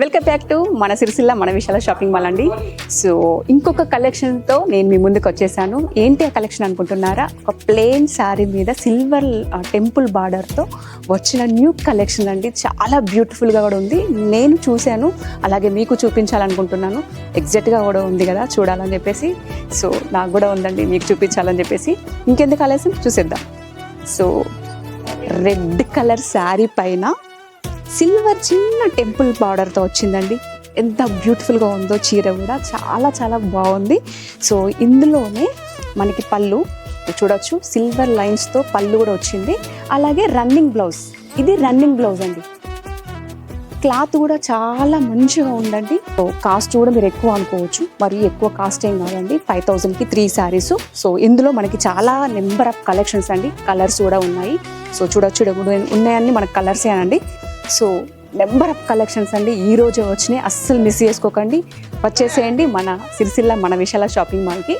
Welcome back to మన సిరిసిల్ల మన విశాల shopping mall అండి. సో ఇంకొక కలెక్షన్తో నేను మీ ముందుకు వచ్చేసాను. ఏంటి ఆ కలెక్షన్ అనుకుంటున్నారా? ఒక ప్లెయిన్ శారీ మీద సిల్వర్ టెంపుల్ బార్డర్తో వచ్చిన న్యూ కలెక్షన్ అండి. చాలా బ్యూటిఫుల్గా కూడా ఉంది. నేను చూశాను, అలాగే మీకు చూపించాలనుకుంటున్నాను. ఎగ్జాక్ట్గా కూడా ఉంది కదా చూడాలని చెప్పేసి. సో నాకు కూడా ఉందండి, మీకు చూపించాలని చెప్పేసి. ఇంకెందుకు ఆలస్యం, చూసేద్దాం. సో రెడ్ కలర్ శారీ పైన సిల్వర్ చిన్న టెంపుల్ బార్డర్తో వచ్చిందండి. ఎంత బ్యూటిఫుల్గా ఉందో చీర కూడా, చాలా చాలా బాగుంది. సో ఇందులోనే మనకి పళ్ళు చూడొచ్చు, సిల్వర్ లైన్స్తో పళ్ళు కూడా వచ్చింది. అలాగే రన్నింగ్ బ్లౌజ్, ఇది రన్నింగ్ బ్లౌజ్ అండి. క్లాత్ కూడా చాలా మంచిగా ఉందండి. సో కాస్ట్ కూడా మీరు ఎక్కువ అనుకోవచ్చు, మరి ఎక్కువ కాస్ట్ ఏం కాదండి. 5000కి 3 శారీస్. సో ఇందులో మనకి చాలా నెంబర్ ఆఫ్ కలెక్షన్స్ అండి, కలర్స్ కూడా ఉన్నాయి. సో చూడొచ్చు, ఉన్నాయన్నీ మనకు కలర్సే అండి. సో నెంబర్ ఆఫ్ కలెక్షన్స్ అండి, ఈ రోజే వచ్చినాయి. అస్సలు మిస్ చేసుకోకండి, వచ్చేసేయండి మన సిరిసిల్ల మన విశాల షాపింగ్ మాల్కి.